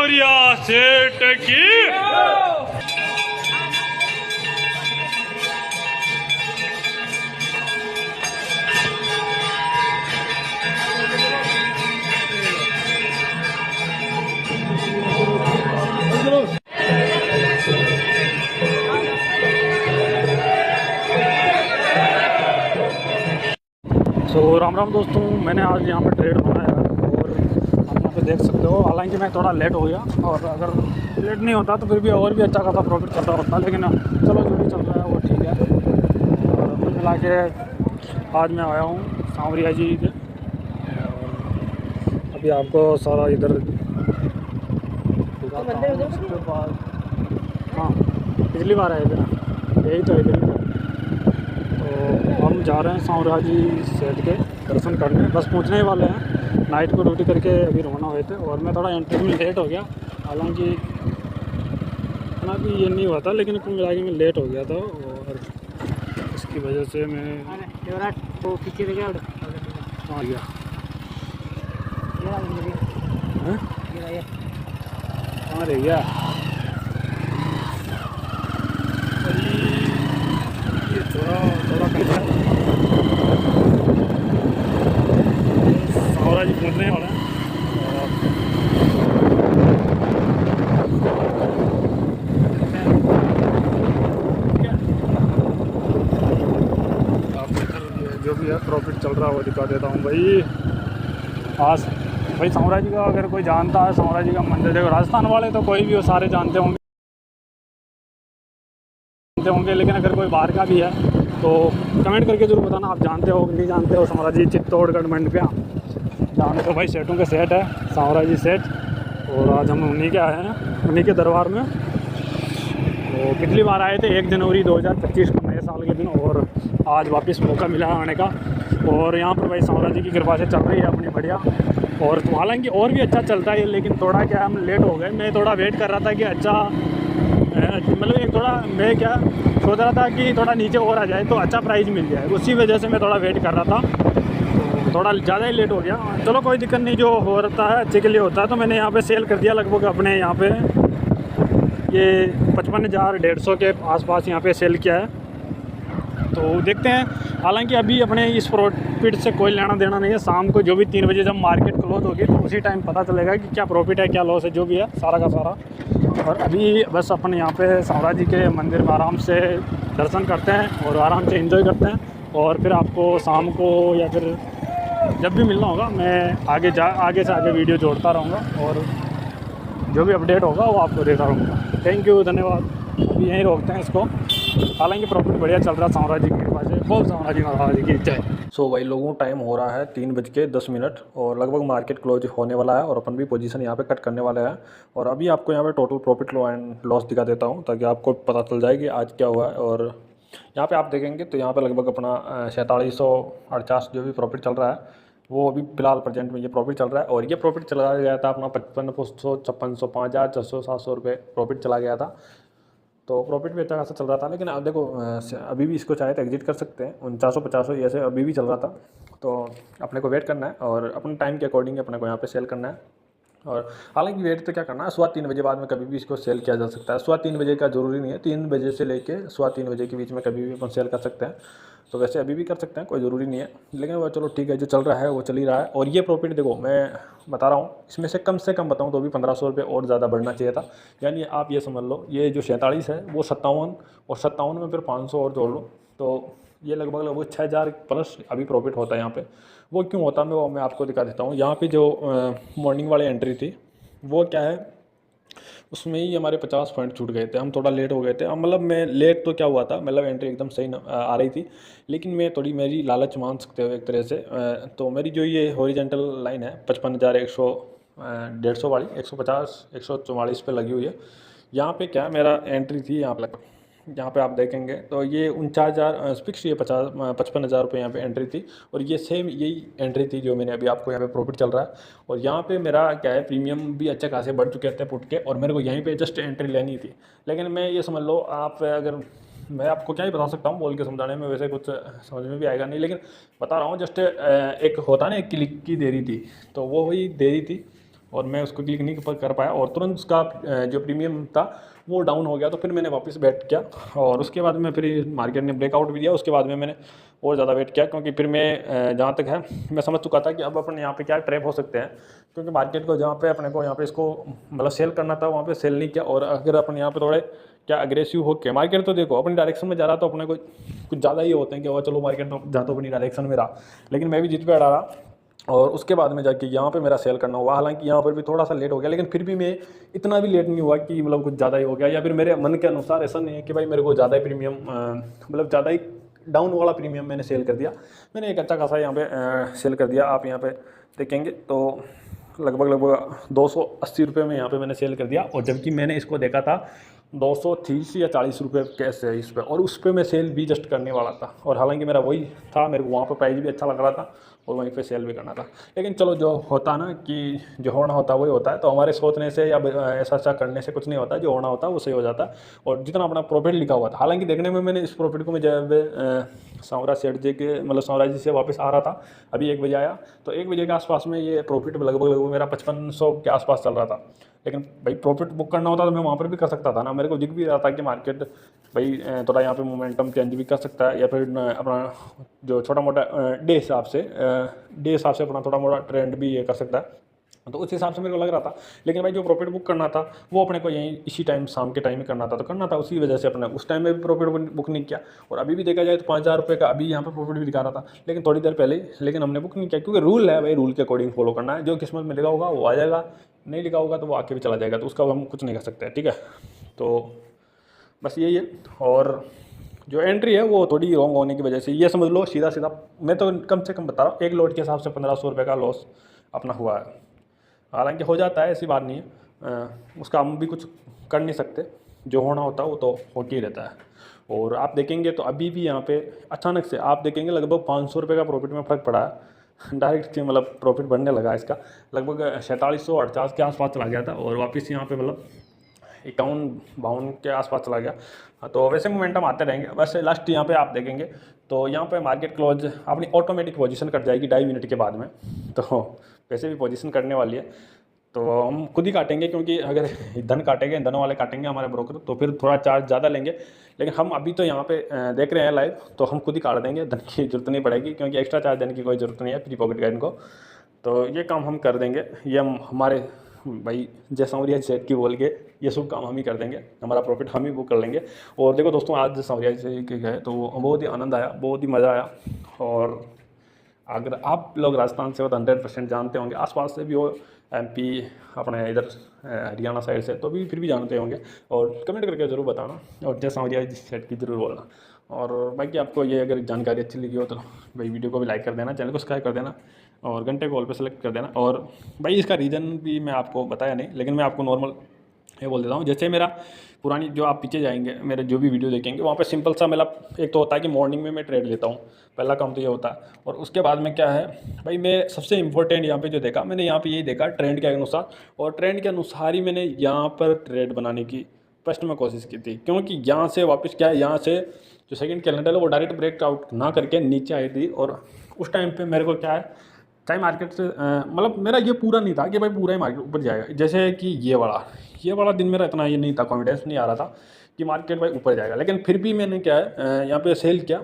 सांवरिया सेठ की। राम राम दोस्तों, मैंने आज यहाँ पे ट्रेड बनाया और आप यहाँ पे देख सकते हो। हालांकि मैं थोड़ा लेट हो गया और अगर लेट नहीं होता तो फिर भी और भी अच्छा खासा प्रॉफिट करता होता, लेकिन चलो जो भी चल रहा है वो ठीक है। और कुल मिला के आज मैं आया हूँ सांवरिया जी के। अभी आपको सारा इधर दिखाता हूँ। उसके बाद हाँ, पिछली बार आए थे ना, यही तो इधर। तो हम जा रहे हैं सांवरिया जी सेठ के दर्शन करने, बस पहुंचने ही वाले हैं। नाइट को ड्यूटी करके अभी रवाना हुए थे और मैं थोड़ा एंट्री में लेट हो गया। हालांकि इतना भी ये नहीं हुआ था, लेकिन कुल मिला के मैं लेट हो गया था और इसकी वजह से मैं आ गया। कहाँ रह गया? सांवरिया जी पहुँचने वाला है। आपको इधर जो भी है प्रॉफिट चल रहा है वो दिखा देता हूँ भाई। आज भाई सांवरिया जी का अगर कोई जानता है, सांवरिया जी का मंदिर देखो, राजस्थान वाले तो कोई भी हो सारे जानते होंगे, लेकिन अगर कोई बाहर का भी है तो कमेंट करके जरूर बताना आप जानते हो कि नहीं जानते हो। सांवरिया जी चित्तौड़गढ़ मंडपिया जानते हो भाई, सेठों के सेठ है सांवरिया जी सेठ। और आज हम उन्हीं के आए हैं, उन्हीं के दरबार में। तो पिछली बार आए थे 1 जनवरी 2025 को, नए साल के दिन, और आज वापस मौका मिला है आने का। और यहाँ पर भाई सांवरिया जी की कृपा से चल रही है अपनी बढ़िया। और तो हालांकि और भी अच्छा चलता है, लेकिन थोड़ा क्या हम लेट हो गए। मैं थोड़ा वेट कर रहा था कि अच्छा मतलब एक थोड़ा मैं क्या सोच रहा था कि थोड़ा नीचे और आ जाए तो अच्छा प्राइस मिल जाए, उसी वजह से मैं थोड़ा वेट कर रहा था। तो थोड़ा ज़्यादा ही लेट हो गया। चलो कोई दिक्कत नहीं, जो हो रहा है अच्छे के लिए होता है। तो मैंने यहाँ पे सेल कर दिया लगभग अपने यहाँ पे ये 55,150 के आसपास यहाँ पे सेल किया है। तो देखते हैं। हालांकि अभी अपने इस प्रॉफिट से कोई लेना देना नहीं है। शाम को जो भी 3 बजे जब मार्केट क्लोज होगी तो उसी टाइम पता चलेगा कि क्या प्रॉफिट है क्या लॉस है, जो भी है सारा का सारा। और अभी बस अपन यहाँ पे सांवरिया जी के मंदिर में आराम से दर्शन करते हैं और आराम से एंजॉय करते हैं। और फिर आपको शाम को या फिर जब भी मिलना होगा मैं आगे से आगे वीडियो जोड़ता रहूँगा और जो भी अपडेट होगा वो आपको देता रहूँगा। थैंक यू, धन्यवाद। अभी यहीं रोकते हैं इसको। हालांकि प्रॉफिट बढ़िया चल रहा है सांवरिया जी की कृपा से। बोल सांवरिया जी महाराज की जय। सो भाई लोगों टाइम हो रहा है 3:10 और लगभग मार्केट क्लोज होने वाला है और अपन भी पोजीशन यहाँ पे कट करने वाले हैं। और अभी आपको यहाँ पे total profit low and loss दिखा देता हूँ ताकि आपको पता चल जाए कि आज क्या हुआ है। और यहाँ पे आप देखेंगे तो यहाँ पे लगभग अपना 4748 जो भी प्रॉफिट चल रहा है वो अभी फिलहाल प्रेजेंट में ये प्रॉफिट चल रहा है। और ये प्रॉफिट चला गया था अपना 5500, 5600, 5600, 700 रुपये प्रॉफिट चला गया था। तो प्रॉफिट भी अच्छा खासा चल रहा था। लेकिन अब देखो अभी भी इसको चाहे तो एग्जिट कर सकते हैं। 4950 ऐसे अभी भी चल रहा था। तो अपने को वेट करना है और अपने टाइम के अकॉर्डिंग अपने को यहाँ पे सेल करना है। और हालांकि वेट तो क्या करना है, सुबह 3 बजे बाद में कभी भी इसको सेल किया जा सकता है। सुबह 3 बजे का ज़रूरी नहीं है, 3 बजे से लेके सुबह 3 बजे के बीच में कभी भी अपन सेल कर सकते हैं। तो वैसे अभी भी कर सकते हैं, कोई ज़रूरी नहीं है। लेकिन वो चलो ठीक है, जो चल रहा है वो चल ही रहा है। और ये प्रॉफिट देखो मैं बता रहा हूँ, इसमें से कम बताऊँ तो भी 1500 रुपये और ज़्यादा बढ़ना चाहिए था। यानी आप ये समझ लो ये जो 47 है वो 57, और 57 में फिर 500 और जोड़ लो तो ये लगभग 6000 प्लस अभी प्रॉफिट होता है यहाँ पे। वो क्यों होता है मैं आपको दिखा देता हूँ। यहाँ पे जो मॉर्निंग वाली एंट्री थी वो क्या है, उसमें ही हमारे 50 पॉइंट छूट गए थे। हम थोड़ा लेट हो गए थे। मतलब मैं लेट तो क्या हुआ था, मतलब एंट्री एकदम सही आ रही थी, लेकिन मैं थोड़ी मेरी लालच मान सकते हो एक तरह से। तो मेरी जो ये हॉरिजॉन्टल लाइन है 55,100 150 वाली 150 144 पे लगी हुई है। यहाँ पे क्या मेरा एंट्री थी यहाँ पे आप देखेंगे तो ये 49,000 फिक्स, ये 55,000 रुपये यहाँ पे एंट्री थी। और ये सेम यही एंट्री थी जो मैंने अभी आपको यहाँ पे प्रॉफिट चल रहा है। और यहाँ पे मेरा क्या है, प्रीमियम भी अच्छे खासे बढ़ चुके थे पुट के, और मेरे को यहीं पे जस्ट एंट्री लेनी थी। लेकिन मैं ये समझ लो आप अगर मैं आपको क्या ही बता सकता हूँ बोल के समझाने में, वैसे कुछ समझ में भी आएगा नहीं, लेकिन बता रहा हूँ जस्ट एक होता ना एक क्लिक की देरी थी, तो वो वही देरी थी। और मैं उसको क्लिक नहीं कर पाया और तुरंत उसका जो प्रीमियम था वो डाउन हो गया। तो फिर मैंने वापस वेट किया और उसके बाद में फिर मार्केट ने ब्रेकआउट भी दिया। उसके बाद में मैंने और ज़्यादा वेट किया, क्योंकि फिर मैं जहाँ तक है मैं समझ चुका था कि अब अपन यहाँ पे क्या ट्रैप हो सकते हैं, क्योंकि मार्केट को जहाँ पे अपने को यहाँ पे इसको मतलब सेल करना था वहाँ पे सेल नहीं किया। और अगर अपन यहाँ पे थोड़े क्या अग्रेसिव हो के मार्केट तो देखो अपनी डायरेक्शन में जा रहा तो अपने को कुछ ज़्यादा ही होते हैं कि वो चलो मार्केट तो जहाँ तो अपनी डायरेक्शन में रहा, लेकिन मैं भी जीत पे अड़ा रहा और उसके बाद में जाके यहाँ पे मेरा सेल करना हुआ। हालांकि यहाँ पर भी थोड़ा सा लेट हो गया, लेकिन फिर भी मैं इतना भी लेट नहीं हुआ कि मतलब कुछ ज़्यादा ही हो गया, या फिर मेरे मन के अनुसार ऐसा नहीं है कि भाई मेरे को ज़्यादा ही प्रीमियम मतलब ज़्यादा ही डाउन वाला प्रीमियम मैंने सेल कर दिया। मैंने एक अच्छा खासा यहाँ पे सेल कर दिया। आप यहाँ पे देखेंगे तो लगभग 280 रुपये में यहाँ पे मैंने सेल कर दिया, और जबकि मैंने इसको देखा था 230 या 40 रुपये कैसे है इस पर, और उस पर मैं सेल भी जस्ट करने वाला था। और हालांकि मेरा वही था, मेरे को वहाँ पर प्राइस भी अच्छा लग रहा था और वहीं पे सेल भी करना था। लेकिन चलो जो होता ना कि जो होना होता वही होता है, तो हमारे सोचने से या ऐसा ऐसा करने से कुछ नहीं होता, जो होना होता है वो सही हो जाता है। और जितना अपना प्रॉफिट लिखा हुआ था, हालांकि देखने में मैंने इस प्रॉफिट को मैं जब सांवरा सेठ जी के मतलब सांवरा जी से वापस आ रहा था, अभी 1 बजे आया, तो 1 बजे के आसपास में ये प्रॉफिट लगभग मेरा 5500 के आसपास चल रहा था। लेकिन भाई प्रॉफिट बुक करना होता तो मैं वहाँ पर भी कर सकता था ना, मेरे को दिख भी रहा था कि मार्केट भाई थोड़ा यहाँ पे मोमेंटम चेंज भी कर सकता है, या फिर अपना जो छोटा मोटा डे हिसाब से अपना थोड़ा मोटा ट्रेंड भी ये कर सकता है। तो उस हिसाब से मेरे को लग रहा था। लेकिन भाई जो प्रॉफिट बुक करना था वो अपने को यहीं इसी टाइम शाम के टाइम में करना था, तो करना था, उसी वजह से अपने उस टाइम में भी प्रॉफिट बुक नहीं किया। और अभी भी देखा जाए तो 5000 रुपये का अभी यहाँ पर प्रॉफिट भी दिखा रहा था, लेकिन थोड़ी देर पहले, लेकिन हमने बुक नहीं किया, क्योंकि रूल है भाई, रूल के अकॉर्डिंग फॉलो करना है। जो किस्मत में लिखा होगा वो आ जाएगा, नहीं लिखा होगा तो वो आके भी चला जाएगा, तो उसका हम कुछ नहीं कर सकते, ठीक है। तो बस यही है। और जो एंट्री है वो थोड़ी रॉन्ग होने की वजह से ये समझ लो सीधा सीधा, मैं तो कम से कम बता रहा हूँ, एक लोड के हिसाब से 1500 रुपये का लॉस अपना हुआ है। हालांकि हो जाता है, ऐसी बात नहीं है, उसका हम भी कुछ कर नहीं सकते, जो होना होता है वो तो होके ही रहता है। और आप देखेंगे तो अभी भी यहाँ पे अचानक से आप देखेंगे लगभग 500 रुपये का प्रॉफिट में फ़र्क पड़ा है डायरेक्ट, मतलब प्रॉफिट बढ़ने लगा इसका, लगभग 4750 के आसपास चला गया था और वापस यहाँ पे मतलब 51-52 के आसपास चला गया। तो वैसे मोमेंटम आते रहेंगे। वैसे लास्ट यहाँ पे आप देखेंगे तो यहाँ पे मार्केट क्लोज अपनी ऑटोमेटिक पोजीशन कट जाएगी 2.5 मिनट के बाद में, तो वैसे भी पोजीशन करने वाली है, तो हम खुद ही काटेंगे, क्योंकि अगर धन काटेंगे, धन वाले काटेंगे हमारे ब्रोकर, तो फिर थोड़ा चार्ज ज़्यादा लेंगे। लेकिन हम अभी तो यहाँ पे देख रहे हैं लाइव, तो हम खुद ही काट देंगे, धन की जरूरत नहीं पड़ेगी, क्योंकि एक्स्ट्रा चार्ज देने की कोई ज़रूरत नहीं है प्री पॉकेट गाइड को। तो ये काम हम कर देंगे, ये हम हमारे भाई जय सांवरिया सेठ की बोल के ये सब काम हम ही कर देंगे, हमारा प्रॉफिट हम ही बुक कर लेंगे। और देखो दोस्तों, आज सांवरिया से के गए तो बहुत ही आनंद आया, बहुत ही मज़ा आया। और अगर आप लोग राजस्थान से हो तो 100% जानते होंगे, आसपास से भी हो, MP अपने इधर हरियाणा साइड से, तो भी फिर भी जानते होंगे, और कमेंट करके ज़रूर बताना, और जय सांवरिया सेठ की ज़रूर बोलना। और बाकी आपको ये अगर जानकारी अच्छी लगी हो तो भाई वीडियो को भी लाइक कर देना, चैनल को सब्सक्राइब कर देना, और घंटे को ऑल पे सेलेक्ट कर देना। और भाई इसका रीज़न भी मैं आपको बताया नहीं, लेकिन मैं आपको नॉर्मल ये बोल देता हूँ। जैसे मेरा पुरानी जो आप पीछे जाएंगे, मेरे जो भी वीडियो देखेंगे, वहाँ पे सिंपल सा मेरा एक तो होता है कि मॉर्निंग में मैं ट्रेड लेता हूँ, पहला काम तो ये होता है। और उसके बाद में क्या है भाई, मैं सबसे इंपॉर्टेंट यहाँ पे जो देखा, मैंने यहाँ पे यही देखा ट्रेंड के अनुसार, और ट्रेंड के अनुसार ही मैंने यहाँ पर ट्रेड बनाने की फर्स्ट में कोशिश की थी। क्योंकि यहाँ से वापस क्या है, यहाँ से जो सेकंड कैलेंडर है वो डायरेक्ट ब्रेकआउट ना करके नीचे आई थी, और उस टाइम पे मेरे को क्या है, चाहे मार्केट से मतलब मेरा ये पूरा नहीं था कि भाई पूरा ही मार्केट ऊपर जाएगा। जैसे कि ये वाला दिन मेरा इतना ये नहीं था, कॉन्फिडेंस नहीं आ रहा था कि मार्केट भाई ऊपर जाएगा। लेकिन फिर भी मैंने क्या है यहाँ पे सेल किया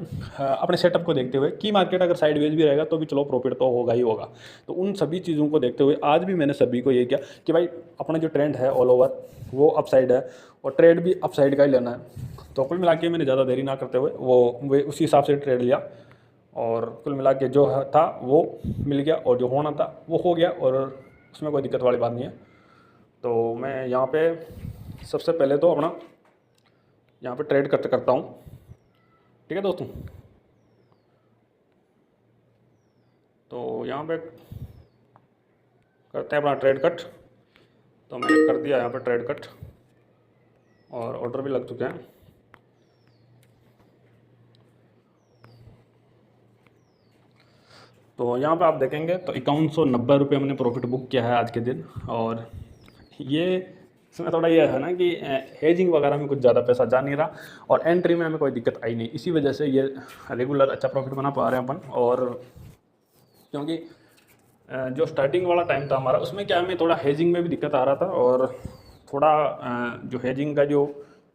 अपने सेटअप को देखते हुए कि मार्केट अगर साइडवेज भी रहेगा तो भी चलो प्रॉफिट तो होगा ही होगा। तो उन सभी चीज़ों को देखते हुए आज भी मैंने सभी को ये किया कि भाई अपना जो ट्रेंड है ऑल ओवर वो अपसाइड है, और ट्रेड भी अपसाइड का ही लेना है। तो कुल मिला के मैंने ज़्यादा देरी ना करते हुए वो उसी हिसाब से ट्रेड लिया, और कुल मिला के जो था वो मिल गया, और जो होना था वो हो गया, और उसमें कोई दिक्कत वाली बात नहीं है। तो मैं यहाँ पे सबसे पहले तो अपना यहाँ पे ट्रेड करता हूँ, ठीक है दोस्तों। तो यहाँ पे करते हैं अपना ट्रेड कट। तो मैंने कर दिया यहाँ पे ट्रेड कट, और ऑर्डर भी लग चुके हैं। तो यहाँ पे आप देखेंगे तो 5190 रुपये मैंने प्रॉफिट बुक किया है आज के दिन। और ये इसमें थोड़ा ये है ना कि हेजिंग वगैरह में कुछ ज़्यादा पैसा जा नहीं रहा, और एंट्री में हमें कोई दिक्कत आई नहीं, इसी वजह से ये रेगुलर अच्छा प्रॉफिट बना पा रहे हैं अपन। और क्योंकि जो स्टार्टिंग वाला टाइम था हमारा, उसमें क्या हमें थोड़ा हेजिंग में भी दिक्कत आ रहा था, और थोड़ा जो हेजिंग का जो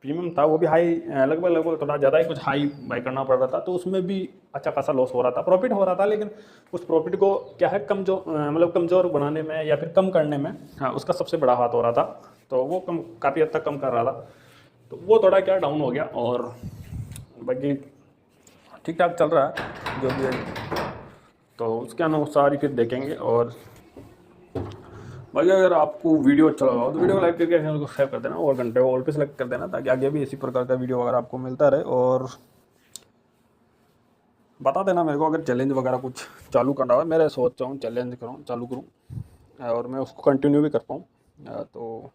प्रीमियम था वो भी हाई, लगभग थोड़ा ज़्यादा ही कुछ हाई बाई करना पड़ रहा था, तो उसमें भी अच्छा खासा लॉस हो रहा था। प्रॉफिट हो रहा था, लेकिन उस प्रॉफिट को क्या है कमज़ोर बनाने में या फिर कम करने में, हाँ, उसका सबसे बड़ा हाथ हो रहा था। तो वो काफ़ी हद तक कम कर रहा था, तो वो थोड़ा क्या डाउन हो गया, और बाकी ठीक ठाक चल रहा है जो भी है। तो उसके अनुसार ही फिर देखेंगे। और बाकी अगर आपको वीडियो अच्छा लगा हो तो वीडियो को लाइक करके चैनल को सब्सक्राइब कर देना, और घंटे को ऑल पे सेलेक्ट कर देना, ताकि आगे भी इसी प्रकार का वीडियो अगर आपको मिलता रहे। और बता देना मेरे को अगर चैलेंज वगैरह कुछ चालू करना हो। मेरे सोच रहा हूँ चैलेंज करूँ, चालू करूँ, और मैं उसको कंटिन्यू भी कर पाऊँ, तो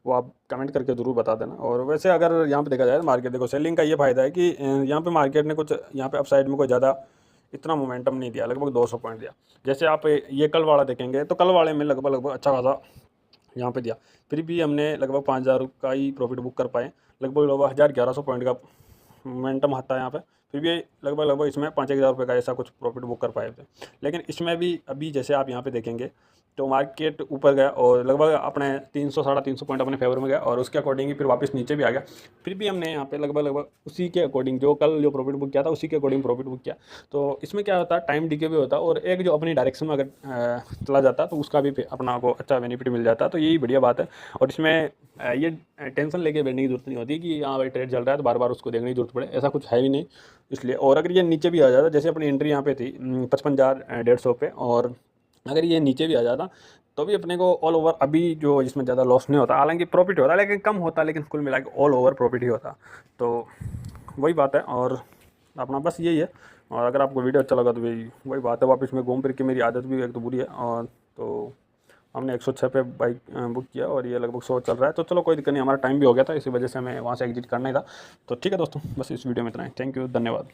वो आप कमेंट करके ज़रूर बता देना। और वैसे अगर यहाँ पे देखा जाए तो मार्केट, देखो सेलिंग का ये फ़ायदा है कि यहाँ पे मार्केट ने कुछ यहाँ पे अपसाइड में कोई ज़्यादा इतना मोमेंटम नहीं दिया, लगभग 200 पॉइंट दिया। जैसे आप ये कल वाला देखेंगे तो कल वाले में लगभग अच्छा खासा यहाँ पे दिया, फिर भी हमने लगभग 5,000 का ही प्रॉफिट बुक कर पाए। लगभग 1,100 पॉइंट का मोमेंटम आता है यहाँ पे, फिर भी लगभग इसमें 5,000 रुपये का ऐसा कुछ प्रॉफिट बुक कर पाए थे। लेकिन इसमें भी अभी जैसे आप यहाँ पे देखेंगे तो मार्केट ऊपर गया, और लगभग अपने 300 साढ़े 300 पॉइंट अपने फेवर में गया, और उसके अकॉर्डिंग ही फिर वापस नीचे भी आ गया। फिर भी हमने यहाँ पे लगभग उसी के अकॉर्डिंग जो कल जो प्रॉफिट बुक किया था उसी के अकॉर्डिंग प्रॉफिट बुक किया। तो इसमें क्या होता है, टाइम डीके भी होता है, और एक जो अपनी डायरेक्शन में अगर चला जाता तो उसका भी अपना को अच्छा बेनिफिट मिल जाता। तो यही बढ़िया बात है। और इसमें ये टेंशन लेके बैठने की जरूरत नहीं होती कि हाँ भाई ट्रेड चल रहा है तो बार बार उसको देखने की जरूरत पड़े, ऐसा कुछ है भी नहीं। इसलिए, और अगर ये नीचे भी आ जाता, जैसे अपनी एंट्री यहाँ पे थी 55,150 पे, और अगर ये नीचे भी आ जाता तो भी अपने को ऑल ओवर अभी जो इसमें ज़्यादा लॉस नहीं होता, हालांकि प्रॉफिट होता लेकिन कम होता, लेकिन कुल मिला के ऑल ओवर प्रॉफिट ही होता। तो वही बात है, और अपना बस यही है। और अगर आपको वीडियो अच्छा लगा तो वही बात है, वापस में घूम फिर के, मेरी आदत भी एक तो बुरी है। और तो हमने 106 पे बाइक बुक किया, और ये लगभग 100 चल रहा है। तो चलो कोई दिक्कत नहीं, हमारा टाइम भी हो गया था, इसी वजह से हमें वहाँ से एग्जिट करना ही था। तो ठीक है दोस्तों, बस इस वीडियो में इतना ही। थैंक यू, धन्यवाद।